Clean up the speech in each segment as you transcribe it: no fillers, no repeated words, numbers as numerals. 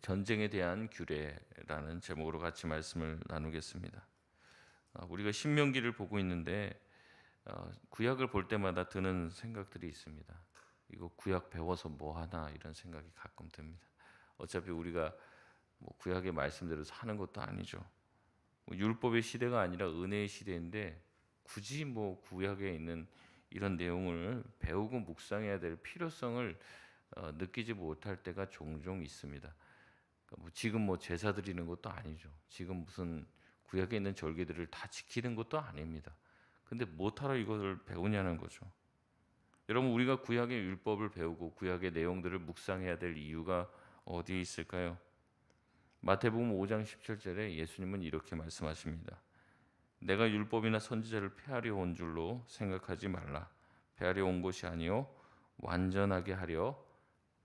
전쟁에 대한 규례라는 제목으로 같이 말씀을 나누겠습니다. 우리가 신명기를 보고 있는데 구약을 볼 때마다 드는 생각들이 있습니다. 이거 구약 배워서 뭐 하나 이런 생각이 가끔 듭니다. 어차피 우리가 뭐 구약의 말씀대로 사는 것도 아니죠. 뭐 율법의 시대가 아니라 은혜의 시대인데 굳이 뭐 구약에 있는 이런 내용을 배우고 묵상해야 될 필요성을 느끼지 못할 때가 종종 있습니다. 그러니까 뭐 지금 뭐 제사 드리는 것도 아니죠. 지금 무슨 구약에 있는 절기들을 다 지키는 것도 아닙니다. 근데 못하러 이것을 배우냐는 거죠. 여러분, 우리가 구약의 율법을 배우고 구약의 내용들을 묵상해야 될 이유가 어디에 있을까요? 마태복음 5장 17절에 예수님은 이렇게 말씀하십니다. 내가 율법이나 선지자를 폐하려 온 줄로 생각하지 말라. 폐하려 온 것이 아니요 완전하게 하려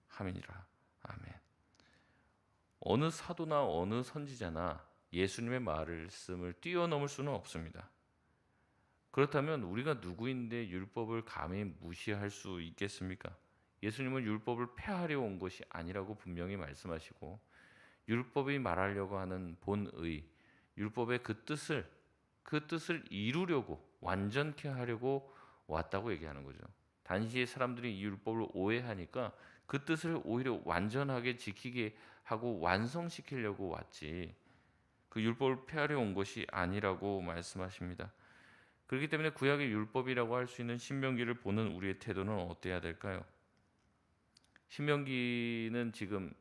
함이니라. 아멘. 어느 사도나 어느 선지자나 예수님의 말씀을 뛰어넘을 수는 없습니다. 그렇다면 우리가 누구인데 율법을 감히 무시할 수 있겠습니까? 예수님은 율법을 폐하려 온 것이 아니라고 분명히 말씀하시고 율법이 말하려고 하는 본의, 율법의 그 뜻을 이루려고 완전케 하려고 왔다고 얘기하는 거죠. 당시에 사람들이 이 율법을 오해하니까 그 뜻을 오히려 완전하게 지키게 하고 완성시키려고 왔지 그 율법을 폐하려 온 것이 아니라고 말씀하십니다. 그렇기 때문에 구약의 율법이라고 할 수 있는 신명기를 보는 우리의 태도는 어때야 될까요? 신명기는 지금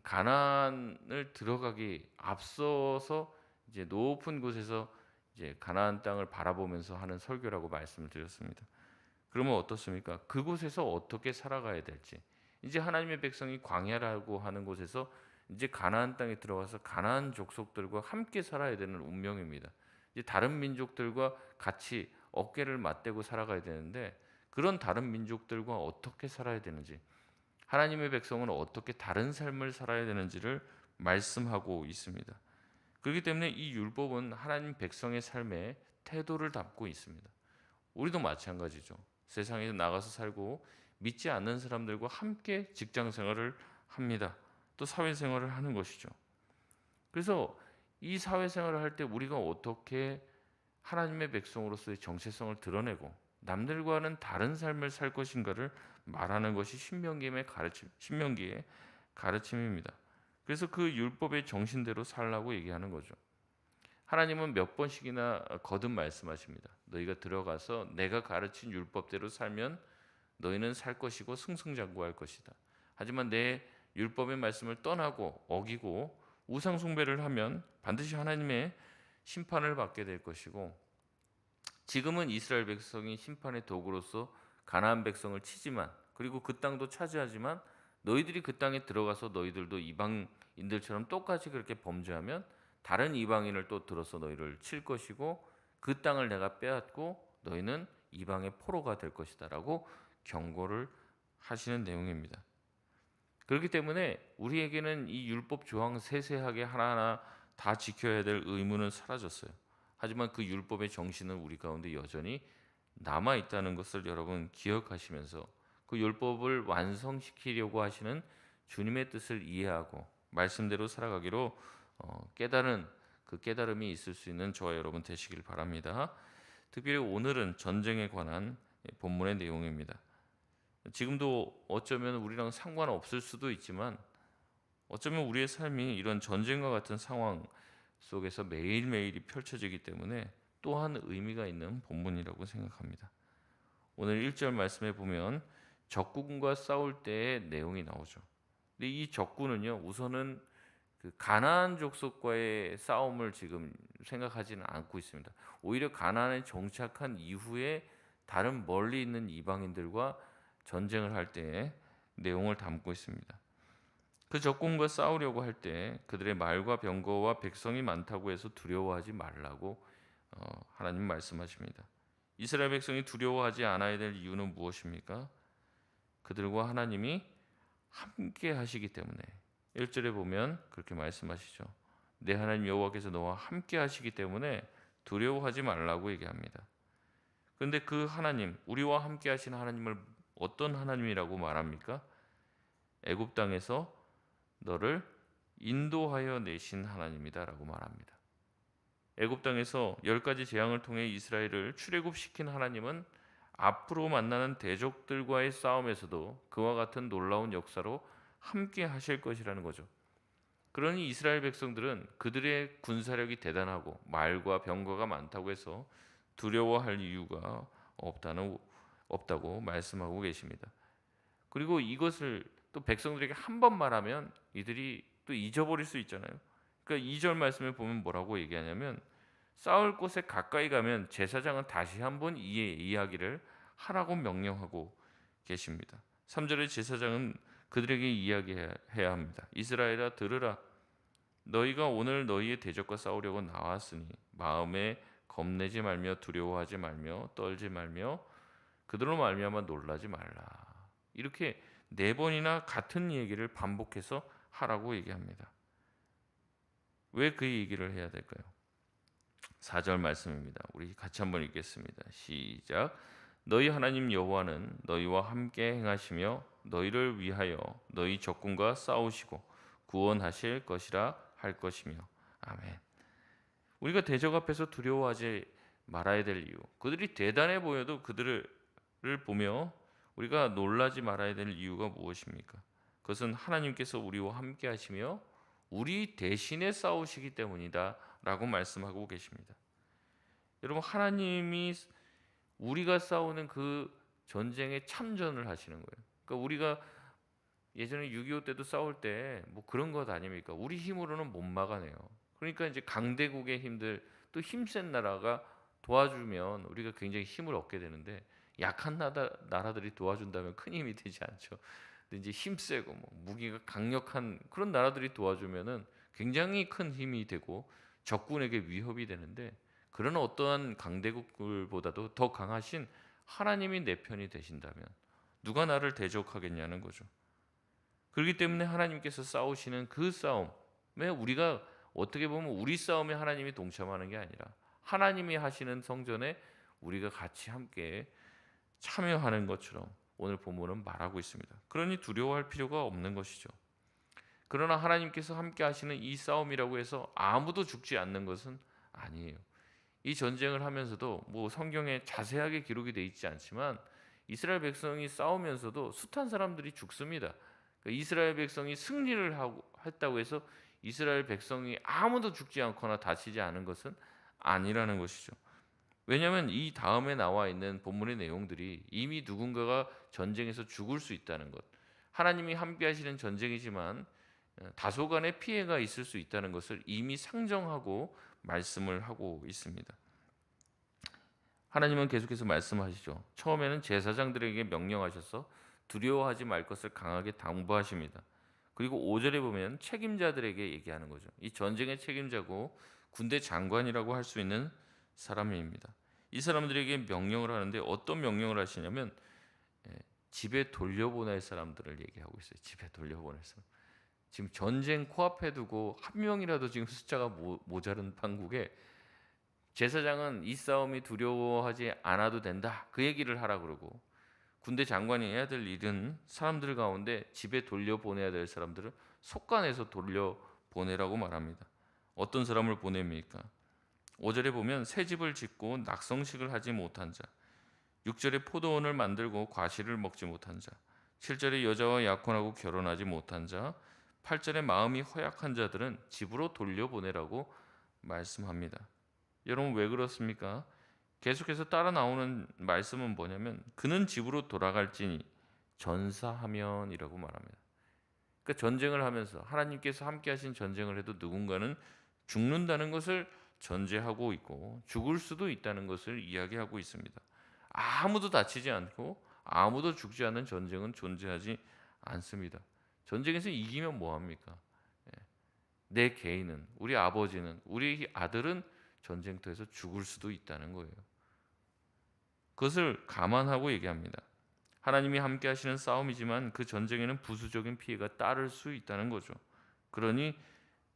가나안을 들어가기 앞서서 이제 높은 곳에서 이제 가나안 땅을 바라보면서 하는 설교라고 말씀을 드렸습니다. 그러면 어떻습니까? 그곳에서 어떻게 살아가야 될지. 이제 하나님의 백성이 광야라고 하는 곳에서 이제 가나안 땅에 들어가서 가나안 족속들과 함께 살아야 되는 운명입니다. 이제 다른 민족들과 같이 어깨를 맞대고 살아가야 되는데 그런 다른 민족들과 어떻게 살아야 되는지, 하나님의 백성은 어떻게 다른 삶을 살아야 되는지를 말씀하고 있습니다. 그렇기 때문에 이 율법은 하나님 백성의 삶에 태도를 담고 있습니다. 우리도 마찬가지죠. 세상에 나가서 살고 믿지 않는 사람들과 함께 직장 생활을 합니다. 또 사회 생활을 하는 것이죠. 그래서 이 사회 생활을 할 때 우리가 어떻게 하나님의 백성으로서의 정체성을 드러내고 남들과는 다른 삶을 살 것인가를 말하는 것이 신명기의 가르침입니다. 그래서 그 율법의 정신대로 살라고 얘기하는 거죠. 하나님은 몇 번씩이나 거듭 말씀하십니다. 너희가 들어가서 내가 가르친 율법대로 살면 너희는 살 것이고 승승장구할 것이다. 하지만 내 율법의 말씀을 떠나고 어기고 우상 숭배를 하면 반드시 하나님의 심판을 받게 될 것이고, 지금은 이스라엘 백성이 심판의 도구로서 가나안 백성을 치지만, 그리고 그 땅도 차지하지만 너희들이 그 땅에 들어가서 너희들도 이방인들처럼 똑같이 그렇게 범죄하면 다른 이방인을 또 들어서 너희를 칠 것이고 그 땅을 내가 빼앗고 너희는 이방의 포로가 될 것이다 라고 경고를 하시는 내용입니다. 그렇기 때문에 우리에게는 이 율법 조항 세세하게 하나하나 다 지켜야 될 의무는 사라졌어요. 하지만 그 율법의 정신은 우리 가운데 여전히 남아 있다는 것을 여러분 기억하시면서 그 율법을 완성시키려고 하시는 주님의 뜻을 이해하고 말씀대로 살아가기로 깨달은 그 깨달음이 있을 수 있는 저와 여러분 되시길 바랍니다. 특별히 오늘은 전쟁에 관한 본문의 내용입니다. 지금도 어쩌면 우리랑 상관없을 수도 있지만 어쩌면 우리의 삶이 이런 전쟁과 같은 상황 속에서 매일매일이 펼쳐지기 때문에 또한 의미가 있는 본문이라고 생각합니다. 오늘 1절 말씀에 보면 적군과 싸울 때의 내용이 나오죠. 근데 이 적군은요, 우선은 그 가나안 족속과의 싸움을 지금 생각하지는 않고 있습니다. 오히려 가나안에 정착한 이후에 다른 멀리 있는 이방인들과 전쟁을 할 때의 내용을 담고 있습니다. 그 적군과 싸우려고 할 때 그들의 말과 병거와 백성이 많다고 해서 두려워하지 말라고 하나님 말씀하십니다. 이스라엘 백성이 두려워하지 않아야 될 이유는 무엇입니까? 그들과 하나님이 함께 하시기 때문에 1절에 보면 그렇게 말씀하시죠. 내 하나님 여호와께서 너와 함께 하시기 때문에 두려워하지 말라고 얘기합니다. 그런데 그 하나님, 우리와 함께 하시는 하나님을 어떤 하나님이라고 말합니까? 애굽 땅에서 너를 인도하여 내신 하나님이다라고 말합니다. 애굽 땅에서 10가지 재앙을 통해 이스라엘을 출애굽시킨 하나님은 앞으로 만나는 대적들과의 싸움에서도 그와 같은 놀라운 역사로 함께 하실 것이라는 거죠. 그러니 이스라엘 백성들은 그들의 군사력이 대단하고 말과 병거가 많다고 해서 두려워할 이유가 없다고 말씀하고 계십니다. 그리고 이것을 또 백성들에게 한 번 말하면 이들이 또 잊어버릴 수 있잖아요. 그러니까 2절 말씀에 보면 뭐라고 얘기하냐면 싸울 곳에 가까이 가면 제사장은 다시 한번 이야기를 하라고 명령하고 계십니다. 3절의 제사장은 그들에게 이야기해야 합니다. 이스라엘아 들으라. 너희가 오늘 너희의 대적과 싸우려고 나왔으니 마음에 겁내지 말며 두려워하지 말며 떨지 말며 그들로 말미암아 놀라지 말라. 이렇게 4번이나 같은 얘기를 반복해서 하라고 얘기합니다. 왜 그 얘기를 해야 될까요? 4절 말씀입니다. 우리 같이 한번 읽겠습니다. 시작. 너희 하나님 여호와는 너희와 함께 행하시며 너희를 위하여 너희 적군과 싸우시고 구원하실 것이라 할 것이며. 아멘. 우리가 대적 앞에서 두려워하지 말아야 될 이유, 그들이 대단해 보여도 그들을 보며 우리가 놀라지 말아야 될 이유가 무엇입니까? 그것은 하나님께서 우리와 함께 하시며 우리 대신에 싸우시기 때문이다 라고 말씀하고 계십니다. 여러분, 하나님이 우리가 싸우는 그 전쟁에 참전을 하시는 거예요. 그러니까 우리가 예전에 6.25 때도 싸울 때 뭐 그런 것 아닙니까? 우리 힘으로는 못 막아내요. 그러니까 이제 강대국의 힘들, 또 힘센 나라가 도와주면 우리가 굉장히 힘을 얻게 되는데, 약한 나라들이 도와준다면 큰 힘이 되지 않죠. 근데 이제 힘세고 뭐 무기가 강력한 그런 나라들이 도와주면은 굉장히 큰 힘이 되고 적군에게 위협이 되는데, 그런 어떠한 강대국들보다도 더 강하신 하나님이 내 편이 되신다면 누가 나를 대적하겠냐는 거죠. 그렇기 때문에 하나님께서 싸우시는 그 싸움에 우리가 어떻게 보면 우리 싸움에 하나님이 동참하는 게 아니라 하나님이 하시는 성전에 우리가 같이 함께 참여하는 것처럼 오늘 본문은 말하고 있습니다. 그러니 두려워할 필요가 없는 것이죠. 그러나 하나님께서 함께 하시는 이 싸움이라고 해서 아무도 죽지 않는 것은 아니에요. 이 전쟁을 하면서도 뭐 성경에 자세하게 기록이 되어 있지 않지만 이스라엘 백성이 싸우면서도 숱한 사람들이 죽습니다. 그러니까 이스라엘 백성이 승리를 했다고 해서 이스라엘 백성이 아무도 죽지 않거나 다치지 않은 것은 아니라는 것이죠. 왜냐하면 이 다음에 나와 있는 본문의 내용들이 이미 누군가가 전쟁에서 죽을 수 있다는 것, 하나님이 함께 하시는 전쟁이지만 다소간의 피해가 있을 수 있다는 것을 이미 상정하고 말씀을 하고 있습니다. 하나님은 계속해서 말씀하시죠. 처음에는 제사장들에게 명령하셔서 두려워하지 말 것을 강하게 당부하십니다. 그리고 5절에 보면 책임자들에게 얘기하는 거죠. 이 전쟁의 책임자고 군대 장관이라고 할 수 있는 사람입니다. 이 사람들에게 명령을 하는데 어떤 명령을 하시냐면 집에 돌려보낼 사람들을 얘기하고 있어요. 집에 돌려보낼 사람. 지금 전쟁 코앞에 두고 한 명이라도 지금 숫자가 모자른 판국에 제사장은 이 싸움이 두려워하지 않아도 된다, 그 얘기를 하라 그러고, 군대 장관이 해야 될 일은 사람들 가운데 집에 돌려보내야 될 사람들을 속간해서 돌려보내라고 말합니다. 어떤 사람을 보냅니까? 5절에 보면 새 집을 짓고 낙성식을 하지 못한 자, 6절에 포도원을 만들고 과실을 먹지 못한 자, 7절에 여자와 약혼하고 결혼하지 못한 자, 8절에 마음이 허약한 자들은 집으로 돌려보내라고 말씀합니다. 여러분, 왜 그렇습니까? 계속해서 따라 나오는 말씀은 뭐냐면 그는 집으로 돌아갈지니 전사하면이라고 말합니다. 그러니까 전쟁을 하면서 하나님께서 함께 하신 전쟁을 해도 누군가는 죽는다는 것을 전제하고 있고 죽을 수도 있다는 것을 이야기하고 있습니다. 아무도 다치지 않고 아무도 죽지 않는 전쟁은 존재하지 않습니다. 전쟁에서 이기면 뭐합니까? 내 개인은, 우리 아버지는, 우리 아들은 전쟁터에서 죽을 수도 있다는 거예요. 그것을 감안하고 얘기합니다. 하나님이 함께 하시는 싸움이지만 그 전쟁에는 부수적인 피해가 따를 수 있다는 거죠. 그러니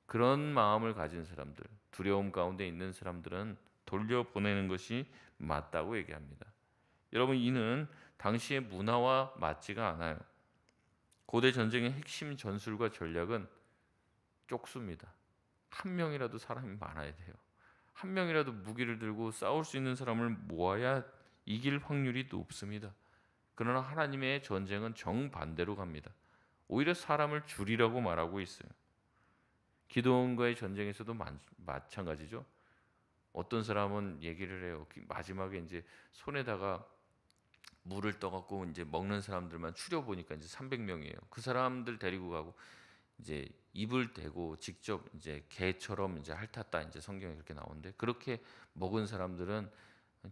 그런 마음을 가진 사람들, 두려움 가운데 있는 사람들은 돌려보내는 것이 맞다고 얘기합니다. 여러분, 이는 당시의 문화와 맞지가 않아요. 고대 전쟁의 핵심 전술과 전략은 쪽수입니다. 한 명이라도 사람이 많아야 돼요. 한 명이라도 무기를 들고 싸울 수 있는 사람을 모아야 이길 확률이 높습니다. 그러나 하나님의 전쟁은 정반대로 갑니다. 오히려 사람을 줄이라고 말하고 있어요. 기도원과의 전쟁에서도 마찬가지죠. 어떤 사람은 얘기를 해요. 마지막에 이제 손에다가 물을 떠갖고 이제 먹는 사람들만 추려 보니까 이제 300명이에요. 그 사람들 데리고 가고 이제 입을 대고 직접 이제 개처럼 이제 핥았다, 이제 성경에 그렇게 나오는데, 그렇게 먹은 사람들은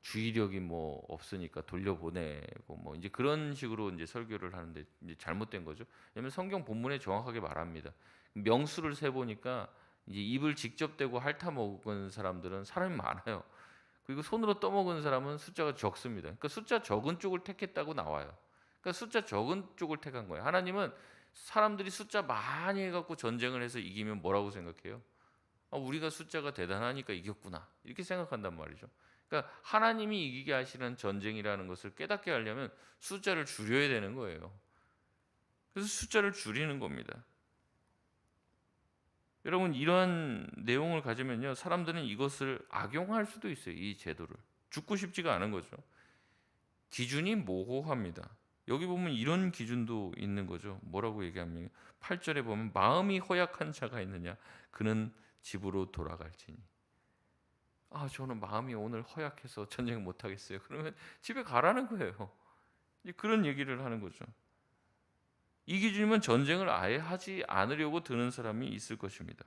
주의력이 뭐 없으니까 돌려보내고 뭐 이제 그런 식으로 이제 설교를 하는데 이제 잘못된 거죠. 왜냐면 성경 본문에 정확하게 말합니다. 명수를 세 보니까 이제 입을 직접 대고 핥아 먹은 사람들은 사람이 많아요. 그리고 손으로 떠먹은 사람은 숫자가 적습니다. 그러니까 숫자 적은 쪽을 택했다고 나와요. 그러니까 숫자 적은 쪽을 택한 거예요. 하나님은 사람들이 숫자 많이 해갖고 전쟁을 해서 이기면 뭐라고 생각해요? 아, 우리가 숫자가 대단하니까 이겼구나, 이렇게 생각한단 말이죠. 그러니까 하나님이 이기게 하시는 전쟁이라는 것을 깨닫게 하려면 숫자를 줄여야 되는 거예요. 그래서 숫자를 줄이는 겁니다. 여러분, 이러한 내용을 가지면요, 사람들은 이것을 악용할 수도 있어요. 이 제도를 죽고 싶지가 않은 거죠. 기준이 모호합니다. 여기 보면 이런 기준도 있는 거죠. 뭐라고 얘기하면 8절에 보면 마음이 허약한 자가 있느냐, 그는 집으로 돌아갈지니. 아, 저는 마음이 오늘 허약해서 전쟁 못 하겠어요. 그러면 집에 가라는 거예요. 그런 얘기를 하는 거죠. 이 기준이면 전쟁을 아예 하지 않으려고 드는 사람이 있을 것입니다.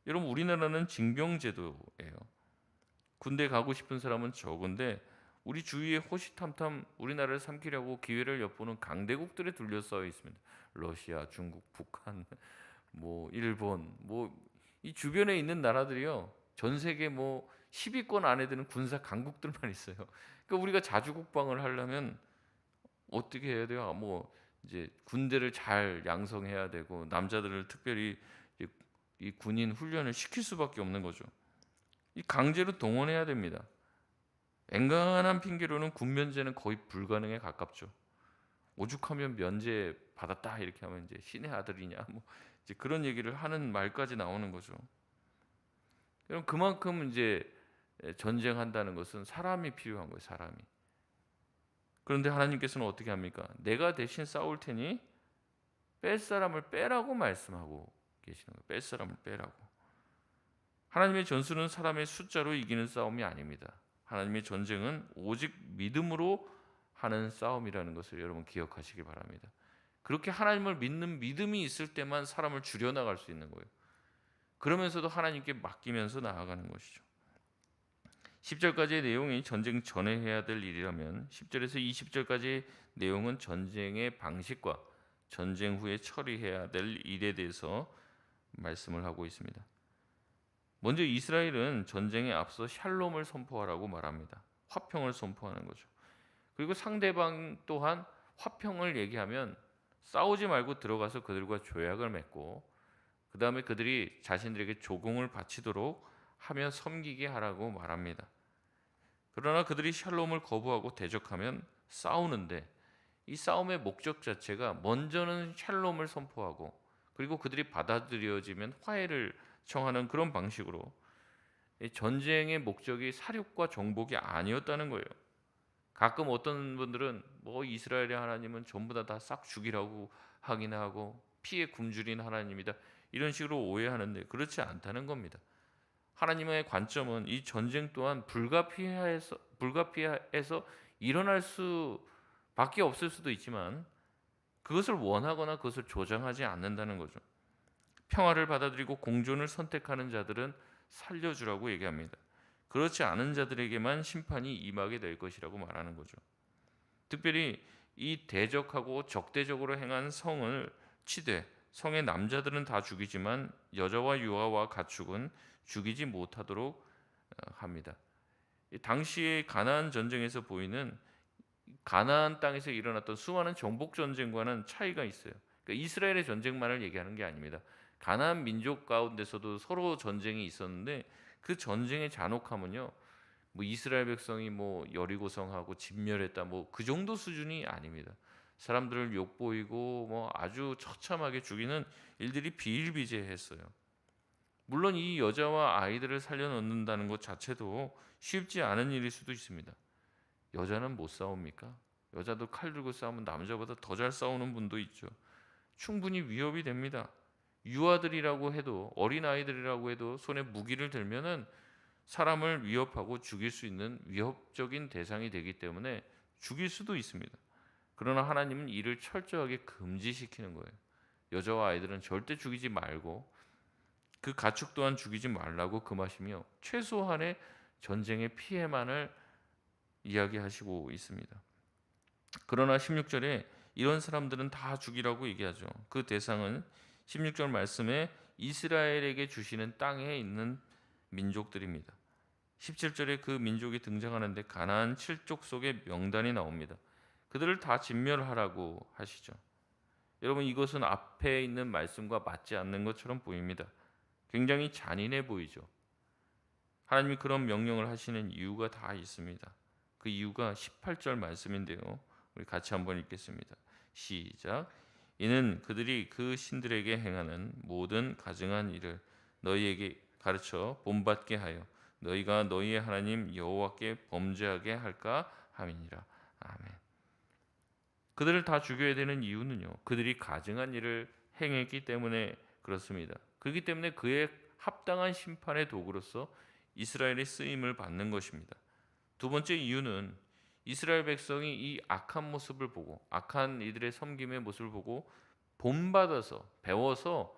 여러분, 우리나라는 징병제도예요. 군대 가고 싶은 사람은 적은데 우리 주위에 호시탐탐 우리나라를 삼키려고 기회를 엿보는 강대국들에 둘러싸여 있습니다. 러시아, 중국, 북한, 뭐 일본, 뭐 이 주변에 있는 나라들이요, 전 세계 뭐 10위권 안에 드는 군사 강국들만 있어요. 그러니까 우리가 자주 국방을 하려면 어떻게 해야 돼요? 뭐 이제 군대를 잘 양성해야 되고 남자들을 특별히 이 군인 훈련을 시킬 수밖에 없는 거죠. 이 강제로 동원해야 됩니다. 엔간한 핑계로는 군 면제는 거의 불가능에 가깝죠. 오죽하면 면제 받았다 이렇게 하면 이제 신의 아들이냐, 뭐 이제 그런 얘기를 하는 말까지 나오는 거죠. 그럼 그만큼 이제 전쟁한다는 것은 사람이 필요한 거예요, 사람이. 그런데 하나님께서는 어떻게 합니까? 내가 대신 싸울 테니 뺄 사람을 빼라고 말씀하고 계시는 거예요. 뺄 사람을 빼라고. 하나님의 전술은 사람의 숫자로 이기는 싸움이 아닙니다. 하나님의 전쟁은 오직 믿음으로 하는 싸움이라는 것을 여러분 기억하시기 바랍니다. 그렇게 하나님을 믿는 믿음이 있을 때만 사람을 줄여나갈 수 있는 거예요. 그러면서도 하나님께 맡기면서 나아가는 것이죠. 10절까지의 내용이 전쟁 전에 해야 될 일이라면 10절에서 20절까지의 내용은 전쟁의 방식과 전쟁 후에 처리해야 될 일에 대해서 말씀을 하고 있습니다. 먼저 이스라엘은 전쟁에 앞서 샬롬을 선포하라고 말합니다. 화평을 선포하는 거죠. 그리고 상대방 또한 화평을 얘기하면 싸우지 말고 들어가서 그들과 조약을 맺고 그 다음에 그들이 자신들에게 조공을 바치도록 하며 섬기게 하라고 말합니다. 그러나 그들이 샬롬을 거부하고 대적하면 싸우는데, 이 싸움의 목적 자체가 먼저는 샬롬을 선포하고 그리고 그들이 받아들여지면 화해를 청하는 그런 방식으로, 전쟁의 목적이 사륙과 정복이 아니었다는 거예요. 가끔 어떤 분들은 뭐 이스라엘의 하나님은 전부 다 싹 죽이라고 하긴 하고 피해 굶주린 하나님이다, 이런 식으로 오해하는데 그렇지 않다는 겁니다. 하나님의 관점은 이 전쟁 또한 불가피해서 일어날 수밖에 없을 수도 있지만 그것을 원하거나 그것을 조장하지 않는다는 거죠. 평화를 받아들이고 공존을 선택하는 자들은 살려주라고 얘기합니다. 그렇지 않은 자들에게만 심판이 임하게 될 것이라고 말하는 거죠. 특별히 이 대적하고 적대적으로 행한 성을 치되, 성의 남자들은 다 죽이지만 여자와 유아와 가축은 죽이지 못하도록 합니다. 당시의 가나안 전쟁에서 보이는 가나안 땅에서 일어났던 수많은 정복 전쟁과는 차이가 있어요. 그러니까 이스라엘의 전쟁만을 얘기하는 게 아닙니다. 가나안 민족 가운데서도 서로 전쟁이 있었는데 그 전쟁의 잔혹함은요, 뭐 이스라엘 백성이 뭐 여리고성하고 진멸했다 뭐 그 정도 수준이 아닙니다. 사람들을 욕보이고 뭐 아주 처참하게 죽이는 일들이 비일비재했어요. 물론 이 여자와 아이들을 살려놓는다는 것 자체도 쉽지 않은 일일 수도 있습니다. 여자는 못 싸웁니까? 여자도 칼 들고 싸우면 남자보다 더 잘 싸우는 분도 있죠. 충분히 위협이 됩니다. 유아들이라고 해도, 어린 아이들이라고 해도 손에 무기를 들면은 사람을 위협하고 죽일 수 있는 위협적인 대상이 되기 때문에 죽일 수도 있습니다. 그러나 하나님은 이를 철저하게 금지시키는 거예요. 여자와 아이들은 절대 죽이지 말고 그 가축 또한 죽이지 말라고 금하시며 최소한의 전쟁의 피해만을 이야기하시고 있습니다. 그러나 16절에 이런 사람들은 다 죽이라고 얘기하죠. 그 대상은 16절 말씀에 이스라엘에게 주시는 땅에 있는 민족들입니다. 17절에 그 민족이 등장하는데 가나안 7족 속의 명단이 나옵니다. 그들을 다 진멸하라고 하시죠. 여러분, 이것은 앞에 있는 말씀과 맞지 않는 것처럼 보입니다. 굉장히 잔인해 보이죠. 하나님이 그런 명령을 하시는 이유가 다 있습니다. 그 이유가 18절 말씀인데요. 우리 같이 한번 읽겠습니다. 시작. 이는 그들이 그 신들에게 행하는 모든 가증한 일을 너희에게 가르쳐 본받게 하여 너희가 너희의 하나님 여호와께 범죄하게 할까 함이니라. 아멘. 그들을 다 죽여야 되는 이유는요, 그들이 가증한 일을 행했기 때문에 그렇습니다. 그렇기 때문에 그의 합당한 심판의 도구로서 이스라엘의 쓰임을 받는 것입니다. 두 번째 이유는 이스라엘 백성이 이 악한 모습을 보고, 악한 이들의 섬김의 모습을 보고 본받아서 배워서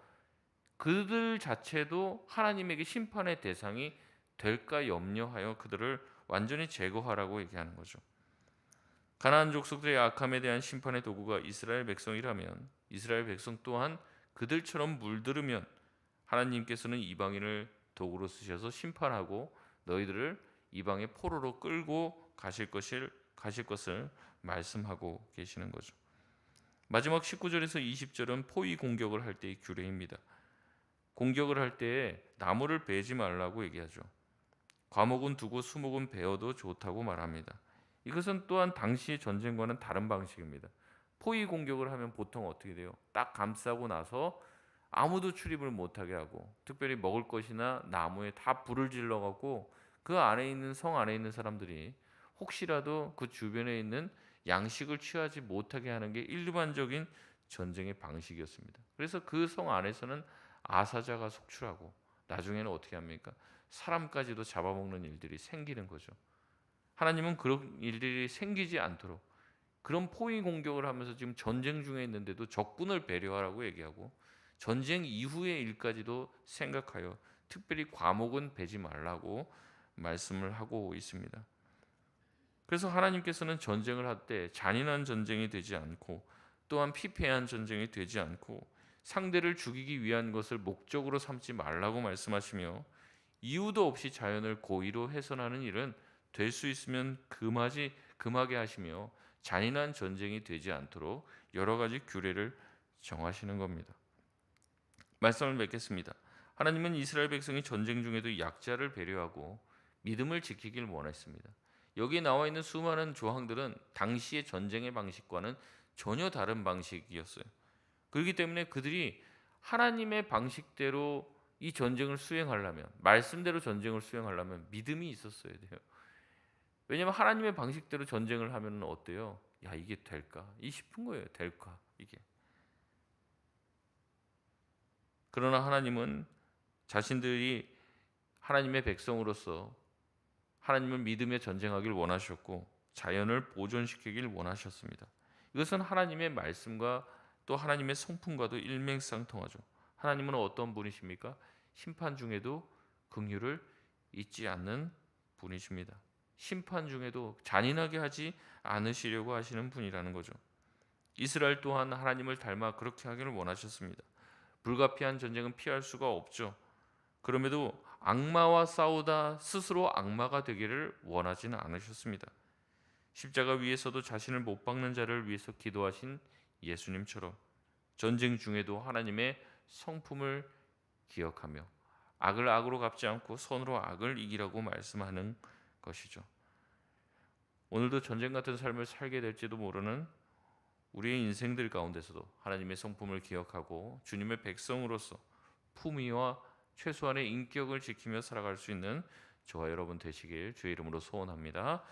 그들 자체도 하나님에게 심판의 대상이 될까 염려하여 그들을 완전히 제거하라고 얘기하는 거죠. 가나안 족속들의 악함에 대한 심판의 도구가 이스라엘 백성이라면 이스라엘 백성 또한 그들처럼 물들으면 하나님께서는 이방인을 도구로 쓰셔서 심판하고 너희들을 이방의 포로로 끌고 가실 것을 말씀하고 계시는 거죠. 마지막 19절에서 20절은 포위 공격을 할 때의 규례입니다. 공격을 할 때에 나무를 베지 말라고 얘기하죠. 과목은 두고 수목은 베어도 좋다고 말합니다. 이것은 또한 당시의 전쟁과는 다른 방식입니다. 포위 공격을 하면 보통 어떻게 돼요? 딱 감싸고 나서 아무도 출입을 못하게 하고, 특별히 먹을 것이나 나무에 다 불을 질러 갖고 그 안에 있는 성 안에 있는 사람들이 혹시라도 그 주변에 있는 양식을 취하지 못하게 하는 게 일반적인 전쟁의 방식이었습니다. 그래서 그 성 안에서는 아사자가 속출하고 나중에는 어떻게 합니까? 사람까지도 잡아먹는 일들이 생기는 거죠. 하나님은 그런 일들이 생기지 않도록 그런 포위 공격을 하면서 지금 전쟁 중에 있는데도 적군을 배려하라고 얘기하고, 전쟁 이후의 일까지도 생각하여 특별히 과목은 베지 말라고 말씀을 하고 있습니다. 그래서 하나님께서는 전쟁을 할 때 잔인한 전쟁이 되지 않고 또한 피폐한 전쟁이 되지 않고 상대를 죽이기 위한 것을 목적으로 삼지 말라고 말씀하시며, 이유도 없이 자연을 고의로 훼손하는 일은 될 수 있으면 금하게 하시며 잔인한 전쟁이 되지 않도록 여러 가지 규례를 정하시는 겁니다. 말씀을 맺겠습니다. 하나님은 이스라엘 백성이 전쟁 중에도 약자를 배려하고 믿음을 지키길 원했습니다. 여기 나와 있는 수많은 조항들은 당시의 전쟁의 방식과는 전혀 다른 방식이었어요. 그렇기 때문에 그들이 하나님의 방식대로 이 전쟁을 수행하려면, 말씀대로 전쟁을 수행하려면 믿음이 있었어야 돼요. 왜냐하면 하나님의 방식대로 전쟁을 하면 어때요? 야, 이게 될까? 이 싶은 거예요. 될까? 이게. 그러나 하나님은 자신들이 하나님의 백성으로서 하나님을 믿으며 전쟁하길 원하셨고 자연을 보존시키길 원하셨습니다. 이것은 하나님의 말씀과 또 하나님의 성품과도 일맥상통하죠. 하나님은 어떤 분이십니까? 심판 중에도 긍휼을 잊지 않는 분이십니다. 심판 중에도 잔인하게 하지 않으시려고 하시는 분이라는 거죠. 이스라엘 또한 하나님을 닮아 그렇게 하기를 원하셨습니다. 불가피한 전쟁은 피할 수가 없죠. 그럼에도 악마와 싸우다 스스로 악마가 되기를 원하지는 않으셨습니다. 십자가 위에서도 자신을 못 박는 자를 위해서 기도하신 예수님처럼 전쟁 중에도 하나님의 성품을 기억하며 악을 악으로 갚지 않고 선으로 악을 이기라고 말씀하는 것이죠. 오늘도 전쟁 같은 삶을 살게 될지도 모르는 우리의 인생들 가운데서도 하나님의 성품을 기억하고 주님의 백성으로서 품위와 최소한의 인격을 지키며 살아갈 수 있는 저와 여러분 되시길 주의 이름으로 소원합니다.